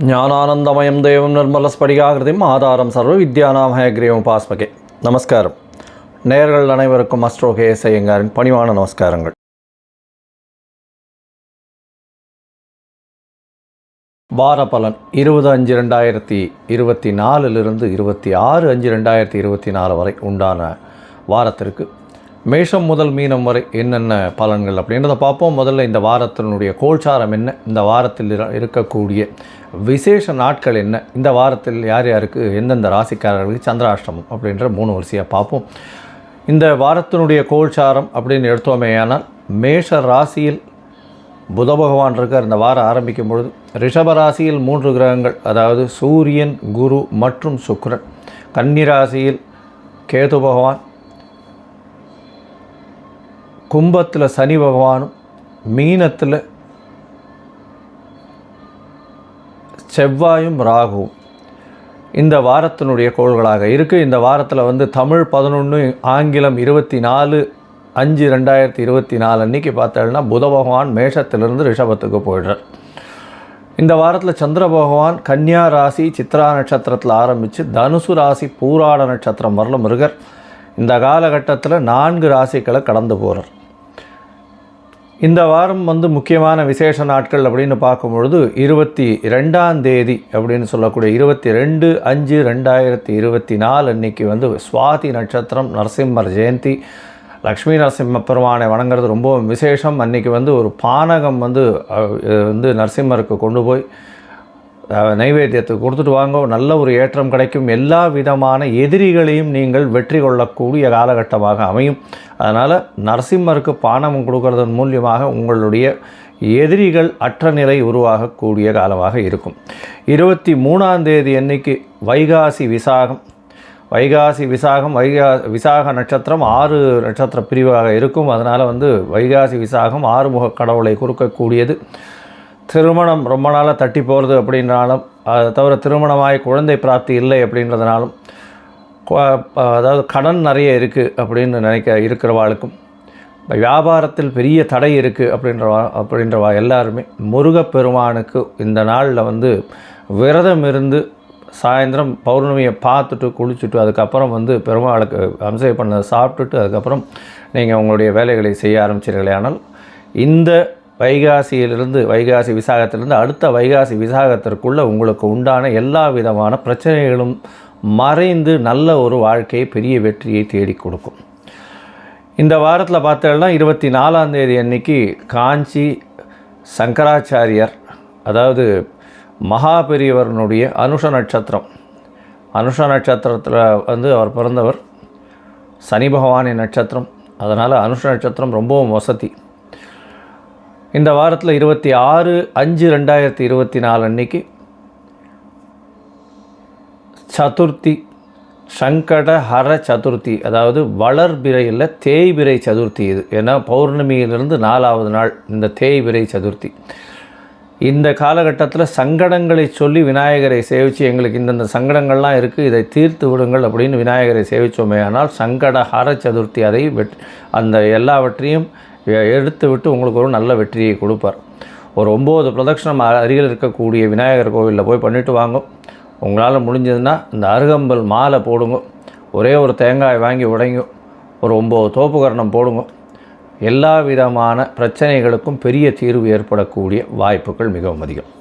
ஞானானந்தமயம் தேவம் நிர்மலஸ்படிகாகிருதிம் ஆதாரம் சர்வ வித்யானாம் ஹயக்ரீவம் உபாஸ்மகே. நமஸ்காரம். நேயர்கள் அனைவருக்கும் அஸ்ட்ரோ கேஎஸ் ஐயங்காரின் பணிவான நமஸ்காரங்கள். வார பலன் 20/5/2024 26/5/2024 வரை உண்டான வாரத்திற்கு மேஷம் முதல் மீனம் வரை என்னென்ன பலன்கள் அப்படின்றத பார்ப்போம். முதல்ல இந்த வாரத்தினுடைய கோல்சாரம் என்ன, இந்த வாரத்தில் இருக்கக்கூடிய விசேஷ நாட்கள் என்ன, இந்த வாரத்தில் யார் யாருக்கு எந்தெந்த ராசிக்காரர்களுக்கு சந்திராஷ்டமம் அப்படின்ற 3 வரிசையாக பார்ப்போம். இந்த வாரத்தினுடைய கோல்சாரம் அப்படின்னு எடுத்தோமேயானால் மேஷ ராசியில் புத பகவான் இருக்கார். இந்த வாரம் ஆரம்பிக்கும் பொழுது ரிஷப ராசியில் 3 கிரகங்கள், அதாவது சூரியன், குரு மற்றும் சுக்கிரன். கன்னி ராசியில் கேது பகவான், கும்பத்தில் சனி பகவானும், மீனத்தில் செவ்வாயும் ராகுவும் இந்த வாரத்தினுடைய கோள்களாக இருக்குது. இந்த வாரத்தில் தமிழ் 11, ஆங்கிலம் 24/5/2024 அன்றைக்கி பார்த்தோம்னா புத பகவான் மேஷத்திலிருந்து ரிஷபத்துக்கு போயிடுறார். இந்த வாரத்தில் சந்திர பகவான் கன்னியா ராசி சித்ரா நட்சத்திரத்தில் ஆரம்பித்து தனுசு ராசி பூராட நட்சத்திரம் வரல மிருகர். இந்த காலகட்டத்தில் 4 ராசிகளை கடந்து போகிறார். இந்த வாரம் முக்கியமான விசேஷ நாட்கள் அப்படின்னு பார்க்கும்பொழுது 22ஆம் தேதி அப்படின்னு சொல்லக்கூடிய 22/5/2024 அன்றைக்கி சுவாதி நட்சத்திரம், நரசிம்மர் ஜெயந்தி, லக்ஷ்மி நரசிம்ம பெருமானை வணங்குறது ரொம்ப விசேஷம். அன்றைக்கி ஒரு பானகம் நரசிம்மருக்கு கொண்டு போய் நைவேத்தியத்துக்கு கொடுத்துட்டு வாங்க, நல்ல ஒரு ஏற்றம் கிடைக்கும். எல்லா விதமான எதிரிகளையும் நீங்கள் வெற்றி கொள்ளக்கூடிய காலகட்டமாக அமையும். அதனால் நரசிம்மருக்கு பானகம் கொடுக்கறதன் மூலியமாக உங்களுடைய எதிரிகள் அற்ற நிலை உருவாகக்கூடிய காலமாக இருக்கும். 23ஆம் தேதி அன்னைக்கு வைகாசி விசாகம். விசாக நட்சத்திரம் 6 நட்சத்திர பிரிவாக இருக்கும். அதனால் வைகாசி விசாகம் ஆறுமுக கடவுளை கொடுக்கக்கூடியது. திருமணம் ரொம்ப நாளாக தட்டி போகிறது அப்படின்னாலும், அதை தவிர திருமணமாகி குழந்தை பிராப்தி இல்லை அப்படின்றதுனாலும், அதாவது கடன் நிறைய இருக்குது அப்படின்னு இருக்கிறவாளுக்கும், வியாபாரத்தில் பெரிய தடை இருக்குது அப்படின்றவா எல்லாருமே முருகப்பெருமானுக்கு இந்த நாளில் விரதம் இருந்து சாயந்தரம் பௌர்ணமியை பார்த்துட்டு குளிச்சுட்டு அதுக்கப்புறம் பெருமாளுக்கு அம்சை பண்ண சாப்பிட்டுட்டு அதுக்கப்புறம் நீங்கள் உங்களுடைய வேலைகளை செய்ய ஆரம்பிச்சிருங்களே. ஆனால் இந்த வைகாசி விசாகத்திலிருந்து அடுத்த வைகாசி விசாகத்திற்குள்ளே உங்களுக்கு உண்டான எல்லா விதமான பிரச்சனைகளும் மறைந்து நல்ல ஒரு வாழ்க்கையை, பெரிய வெற்றியை தேடி கொடுக்கும். இந்த வாரத்தில் பார்த்தோம்னா 24ஆம் தேதி அன்னைக்கு காஞ்சி சங்கராச்சாரியர், அதாவது மகாபெரியவரனுடைய அனுஷ நட்சத்திரத்தில் அவர் பிறந்தவர். சனி பகவானின் நட்சத்திரம், அதனால் அனுஷ நட்சத்திரம் ரொம்பவும் வசதி. இந்த வாரத்தில் 26/5/2024 அன்றைக்கி சதுர்த்தி, சங்கடஹர சதுர்த்தி, அதாவது வளர்பிறையில் தேய்பிறை சதுர்த்தி. இது ஏன்னா பௌர்ணமியிலிருந்து 4ஆவது நாள் இந்த தேய்பிறை சதுர்த்தி. இந்த காலகட்டத்தில் சங்கடங்களை சொல்லி விநாயகரை சேவித்து, எங்களுக்கு இந்தந்த சங்கடங்கள்லாம் இருக்குது, இதை தீர்த்து விடுங்கள் அப்படின்னு விநாயகரை சேவித்தோமே ஆனால் சங்கடஹர சதுர்த்தி அதை அந்த எல்லாவற்றையும் எடுத்து விட்டு உங்களுக்கு ஒரு நல்ல வெற்றியை கொடுப்பார். ஒரு 9 பிரதட்சணம் அருகில் இருக்கக்கூடிய விநாயகர் கோவிலில் போய் பண்ணிவிட்டு வாங்க. உங்களால் முடிஞ்சதுன்னா இந்த அருகம்பல் மாலை போடுங்க, ஒரே ஒரு தேங்காய் வாங்கி உடைங்க, ஒரு 9 தோப்புக்கரணம் போடுங்க. எல்லா விதமான பிரச்சனைகளுக்கும் பெரிய தீர்வு ஏற்படக்கூடிய வாய்ப்புகள் மிகவும் அதிகம்.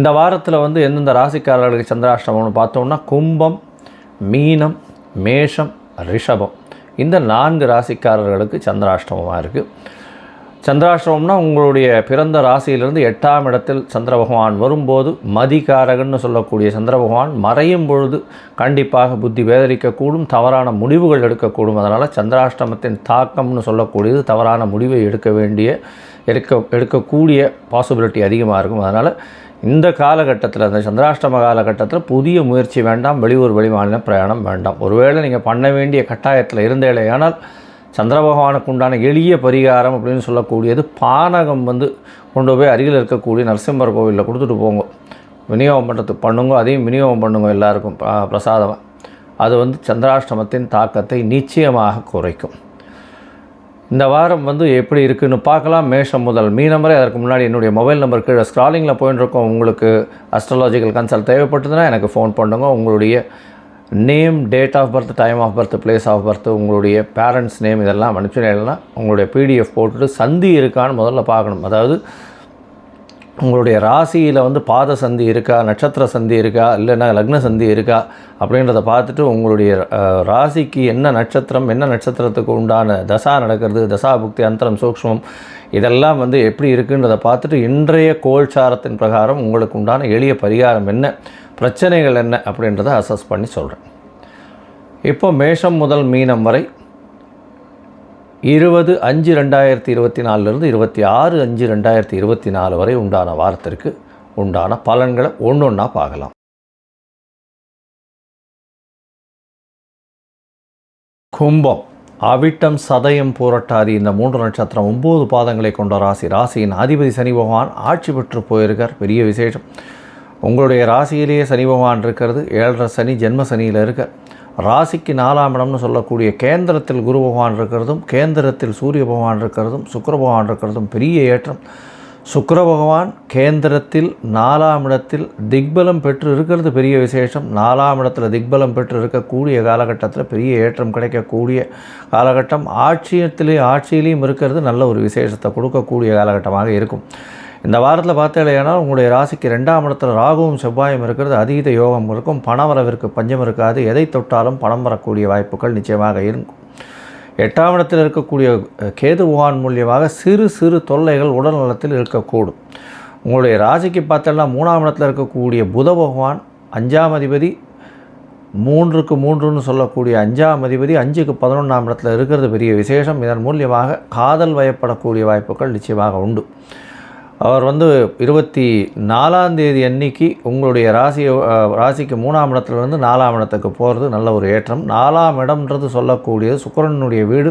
இந்த வாரத்தில் எந்தெந்த ராசிக்காரர்களுக்கு சந்திராஷ்டமம்னு பார்த்தோம்னா கும்பம், மீனம், மேஷம், ரிஷபம், இந்த 4 ராசிக்காரர்களுக்கு சந்திராஷ்டமமாக இருக்குது. சந்திராஷ்டமம்னா உங்களுடைய பிறந்த ராசியிலிருந்து 8ஆம் இடத்தில் சந்திர பகவான் வரும்போது மதிகாரகன்னு சொல்லக்கூடிய சந்திர பகவான் மறையும் பொழுது கண்டிப்பாக புத்தி வேதரிக்கக்கூடும், தவறான முடிவுகள் எடுக்கக்கூடும். அதனால் சந்திராஷ்டமத்தின் தாக்கம்னு சொல்லக்கூடியது தவறான முடிவை எடுக்கக்கூடிய பாசிபிலிட்டி அதிகமாக இருக்கும். அதனால் இந்த காலகட்டத்தில், அந்த சந்திராஷ்டம காலகட்டத்தில் புதிய முயற்சி வேண்டாம், வெளியூர் வெளிமாநில பிரயாணம் வேண்டாம். ஒருவேளை நீங்கள் பண்ண வேண்டிய கட்டாயத்தில் இருந்தேலையானால் சந்திர பகவானுக்கு உண்டான எளிய பரிகாரம் அப்படின்னு சொல்லக்கூடியது பானகம் கொண்டு போய் அருகில் இருக்கக்கூடிய நரசிம்மர் கோவிலில் கொடுத்துட்டு போங்க, விநியோகம் பண்ணுறதுக்கு பண்ணுங்க, அதையும் விநியோகம் பண்ணுங்க எல்லாருக்கும் பிரசாதமாக. அது சந்திராஷ்டமத்தின் தாக்கத்தை நிச்சயமாக குறைக்கும். இந்த வாரம் வந்து எப்படி இருக்குன்னு பார்க்கலாம். மேஷம் முதல் மீனம் வரை. அதற்கு முன்னாடி என்னுடைய மொபைல் நம்பர் கீழே ஸ்க்ராலிங்கில் போயின்னு இருக்கோம். உங்களுக்கு அஸ்ட்ராலாஜிக்கல் கன்சல்ட் தேவைப்பட்டதுன்னா எனக்கு ஃபோன் பண்ணுங்க. உங்களுடைய name, date of birth, time of birth, place of birth, உங்களுடைய பேரண்ட்ஸ் நேம் இதெல்லாம் அனுப்பிச்சுனா உங்களுடைய பிடிஎஃப் போட்டுட்டு சந்தி இருக்கான்னு முதல்ல பார்க்கணும். அதாவது உங்களுடைய ராசியில் வந்து பாத சந்தி இருக்கா, நட்சத்திர சந்தி இருக்கா, இல்லைன்னா லக்ன சந்தி இருக்கா அப்படின்றத பார்த்துட்டு உங்களுடைய ராசிக்கு என்ன நட்சத்திரம், என்ன நட்சத்திரத்துக்கு உண்டான தசா நடக்கிறது, தசா புக்தி அந்தரம் சூக்ஷ்மம் இதெல்லாம் வந்து எப்படி இருக்குன்றதை பார்த்துட்டு இன்றைய கோல்சாரத்தின் பிரகாரம் உங்களுக்கு உண்டான எளிய பரிகாரம் என்ன, பிரச்சனைகள் என்ன அப்படின்றத அசஸ் பண்ணி சொல்கிறேன். இப்போ மேஷம் முதல் மீனம் வரை 20/5/2024 26/5/2024 வரை உண்டான வாரத்திற்கு உண்டான பலன்களை ஒன்றொன்றா பார்க்கலாம். கும்பம், அவிட்டம், சதயம், பூரட்டாதி இந்த 3 நட்சத்திரம் 9 பாதங்களை கொண்ட ராசி. ராசியின் அதிபதி சனி பகவான் ஆட்சி பெற்று போயிருக்கார். பெரிய விசேஷம். உங்களுடைய ராசியிலேயே சனி பகவான் இருக்கிறது. 7.5 சனி ஜென்ம சனியில் இருக்கார். ராசிக்கு 4ஆம் இடம்னு சொல்லக்கூடிய கேந்திரத்தில் குரு பகவான் இருக்கிறதும், கேந்திரத்தில் சூரிய பகவான் இருக்கிறதும், சுக்கிர பகவான் இருக்கிறதும் பெரிய ஏற்றம். சுக்கிர பகவான் கேந்திரத்தில் 4ஆம் இடத்தில் திக்பலம் பெற்று இருக்கிறது பெரிய விசேஷம். 4ஆம் இடத்துல திக்பலம் பெற்று இருக்கக்கூடிய காலகட்டத்தில் பெரிய ஏற்றம் கிடைக்கக்கூடிய காலகட்டம். ஆட்சியிலையும் இருக்கிறது நல்ல ஒரு விசேஷத்தை கொடுக்கக்கூடிய காலகட்டமாக இருக்கும். இந்த வாரத்தில் பார்த்தீங்கன்னா உங்களுடைய ராசிக்கு 2ஆம் இடத்துல ராகுவும் செவ்வாயும் இருக்கிறது. அதீத யோகம் இருக்கும். பணவரவிற்கு பஞ்சம் இருக்காது. எதை தொட்டாலும் பணம் வரக்கூடிய வாய்ப்புகள் நிச்சயமாக இருக்கும். 8ஆம் இடத்தில் இருக்கக்கூடிய கேது பகவான் மூலியமாக சிறு சிறு தொல்லைகள் உடல் நலத்தில் இருக்கக்கூடும். உங்களுடைய ராசிக்கு பார்த்தோன்னா 3ஆம் இடத்தில் இருக்கக்கூடிய புத பகவான் 5ஆம் அதிபதி, 3க்கு 3ன்னு சொல்லக்கூடிய 5ஆம் அதிபதி 5க்கு 11ஆம் இடத்துல இருக்கிறது பெரிய விசேஷம். இதன் மூலியமாக காதல் வயப்படக்கூடிய வாய்ப்புகள் நிச்சயமாக உண்டு. அவர் வந்து 24ஆம் தேதி அன்னைக்கு உங்களுடைய ராசிக்கு 3ஆம் இடத்துலேருந்து 4ஆம் இடத்துக்கு போகிறது நல்ல ஒரு ஏற்றம். 4ஆம் இடம்ன்றது சொல்லக்கூடியது சுக்கிரனுடைய வீடு.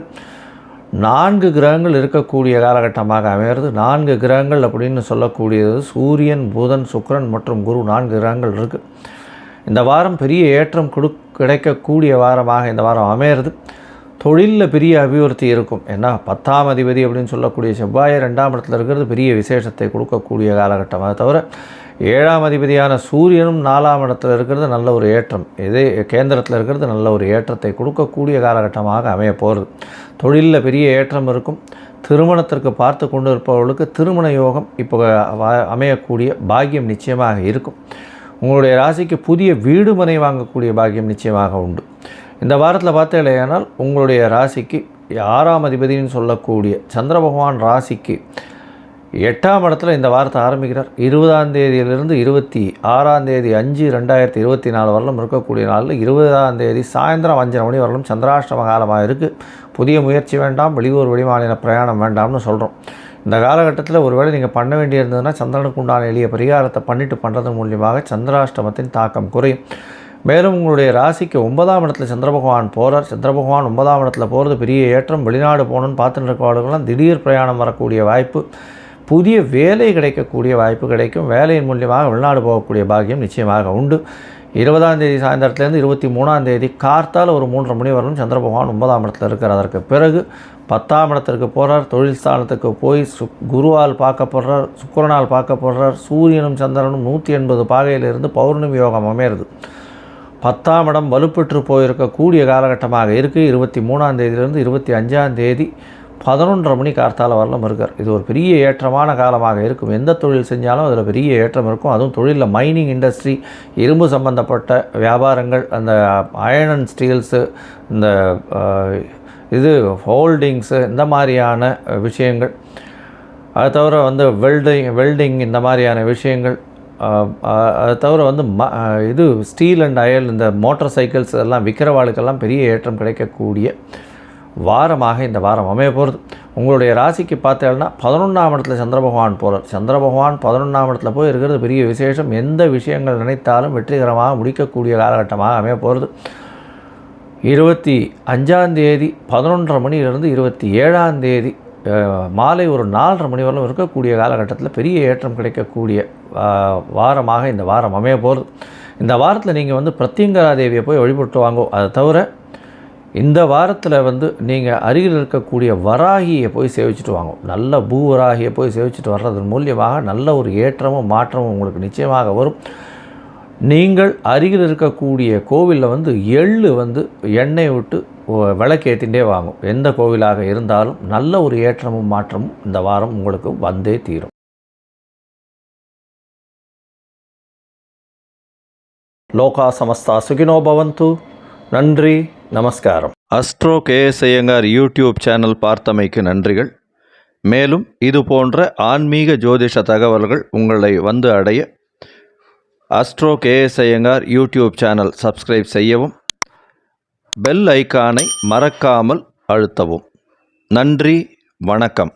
4 கிரகங்கள் இருக்கக்கூடிய காலகட்டமாக அமைகிறது. 4 கிரகங்கள் அப்படின்னு சொல்லக்கூடியது சூரியன், புதன், சுக்கிரன் மற்றும் குரு 4 கிரகங்கள் இருக்குது. இந்த வாரம் பெரிய ஏற்றம் கிடைக்கக்கூடிய வாரமாக இந்த வாரம் அமையிறது. தொழிலில் பெரிய அபிவிருத்தி இருக்கும். ஏன்னா 10ஆம் அதிபதி அப்படின்னு சொல்லக்கூடிய செவ்வாய் 2ஆம் இடத்துல இருக்கிறது பெரிய விசேஷத்தை கொடுக்கக்கூடிய காலகட்டமாக. தவிர 7ஆம் அதிபதியான சூரியனும் 4ஆம் இடத்துல இருக்கிறது நல்ல ஒரு ஏற்றம். கேந்திரத்தில் இருக்கிறது நல்ல ஒரு ஏற்றத்தை கொடுக்கக்கூடிய காலகட்டமாக அமைய போகிறது. தொழிலில் பெரிய ஏற்றம் இருக்கும். திருமணத்திற்கு பார்த்து கொண்டு இருப்பவர்களுக்கு திருமண யோகம் இப்போ அமையக்கூடிய பாக்கியம் நிச்சயமாக இருக்கும். உங்களுடைய ராசிக்கு புதிய வீடு மனை வாங்கக்கூடிய பாக்கியம் நிச்சயமாக உண்டு. இந்த வாரத்தில் பார்த்தீங்களேனால் உங்களுடைய ராசிக்கு 6ஆம் அதிபதினு சொல்லக்கூடிய சந்திர பகவான் ராசிக்கு 8ஆம் இடத்துல இந்த வாரத்தை ஆரம்பிக்கிறார். 20ஆம் தேதியிலிருந்து 26ஆம் தேதி 5/2024 வரலும் இருக்கக்கூடிய நாளில் 20ஆம் தேதி சாயந்தரம் 5:30 மணி வரலும் சந்திராஷ்டம காலமாக இருக்குது. புதிய முயற்சி வேண்டாம், வெளியூர் வெளிமாநில பிரயாணம் வேண்டாம்னு சொல்கிறோம். இந்த காலகட்டத்தில் ஒருவேளை நீங்கள் பண்ண வேண்டியிருந்ததுன்னா சந்திரனுக்கு உண்டான எளிய பரிகாரத்தை பண்ணுறது மூலியமாக சந்திராஷ்டமத்தின் தாக்கம் குறையும். மேலும் உங்களுடைய ராசிக்கு 9ஆம் இடத்துல சந்திர பகவான் போகிறார். சந்திர பகவான் 9ஆம் இடத்துல போகிறது பெரிய ஏற்றம். வெளிநாடு போகணுன்னு பார்த்துட்டு இருக்கவர்களுக்கெல்லாம் திடீர் பிரயாணம் வரக்கூடிய வாய்ப்பு, புதிய வேலை கிடைக்கக்கூடிய வாய்ப்பு கிடைக்கும். வேலையின் மூலியமாக வெளிநாடு போகக்கூடிய பாக்கியம் நிச்சயமாக உண்டு. 20ஆம் தேதி சாயந்தரத்துலேருந்து 23ஆம் தேதி கார்த்தால் ஒரு 3:30 மணி வரலும் சந்திர பகவான் 9ஆம் இடத்துல இருக்கிறார். அதற்கு பிறகு 10ஆம் இடத்திற்கு போகிறார். தொழில் ஸ்தானத்துக்கு போய் குருவால் பார்க்கப்படுறார், சுக்கிரனால் பார்க்கப்படுறார். சூரியனும் சந்திரனும் 180 பாகையிலிருந்து பௌர்ணமி யோகம் அமையிறது. 10ஆம் இடம் வலுப்பெற்று போயிருக்கக்கூடிய காலகட்டமாக இருக்குது. 23ஆம் தேதியிலிருந்து 25ஆம் தேதி 11:30 மணி கார்த்தால வரலும் இருக்கார். இது ஒரு பெரிய ஏற்றமான காலமாக இருக்கும். எந்த தொழில் செஞ்சாலும் அதில் பெரிய ஏற்றம் இருக்கும். அதுவும் தொழிலில் மைனிங் இண்டஸ்ட்ரி, இரும்பு சம்பந்தப்பட்ட வியாபாரங்கள், அந்த அயர்ன் அண்ட் ஸ்டீல்ஸு, இந்த ஹோல்டிங்ஸு, இந்த மாதிரியான விஷயங்கள், அது தவிர வந்து வெல்டிங் இந்த மாதிரியான விஷயங்கள், அது தவிர வந்து ஸ்டீல் அண்ட் அயல், இந்த மோட்டார் சைக்கிள்ஸ் எல்லாம் விற்கிறவாளுக்கெல்லாம் பெரிய ஏற்றம் கிடைக்கக்கூடிய வாரமாக இந்த வாரம் அமைய போகிறது. உங்களுடைய ராசிக்கு பார்த்தீங்கன்னா 11ஆம் இடத்துல சந்திர பகவான் போகிறார். சந்திர பகவான் 11ஆம் இடத்துல போய் இருக்கிறது பெரிய விசேஷம். எந்த விஷயங்கள் நினைத்தாலும் வெற்றிகரமாக முடிக்கக்கூடிய காலகட்டமாக அமைய போகிறது. 25ஆம் தேதி 11:30 மணியிலிருந்து 27ஆம் தேதி மாலை ஒரு 4:30 மணி வரலும் இருக்கக்கூடிய காலகட்டத்தில் பெரிய ஏற்றம் கிடைக்கக்கூடிய வாரமாக இந்த வாரம் அமைய போகிறது. இந்த வாரத்தில் நீங்கள் வந்து பிரத்யங்கரா தேவியை போய் வழிபட்டு வாங்கோ. அதை தவிர இந்த வாரத்தில் நீங்கள் அருகில் இருக்கக்கூடிய வராகியை போய் சேவிச்சுட்டு வாங்க. நல்ல பூவராகியை போய் சேவிச்சுட்டு வர்றதன் மூலியமாக நல்ல ஒரு ஏற்றமும் மாற்றமும் உங்களுக்கு நிச்சயமாக வரும். நீங்கள் அருகில் இருக்கக்கூடிய கோவிலில் எள்ளு எண்ணெய் விட்டு விளக்கேற்றிகிட்டே வாங்கும். எந்த கோவிலாக இருந்தாலும் நல்ல ஒரு ஏற்றமும் மாற்றமும் இந்த வாரம் உங்களுக்கு வந்தே தீரும். லோகா சமஸ்தா சுகினோ பவந்து. நன்றி, நமஸ்காரம். Astro KS Iyengar YouTube channel பார்த்தமைக்கு நன்றிகள். மேலும் இது போன்ற ஆன்மீக ஜோதிஷ தகவல்கள் உங்களை அடைய Astro KS Iyengar YouTube channel subscribe செய்யவும், பெல் ஐக்கானை மறக்காமல் அழுத்தவும். நன்றி, வணக்கம்.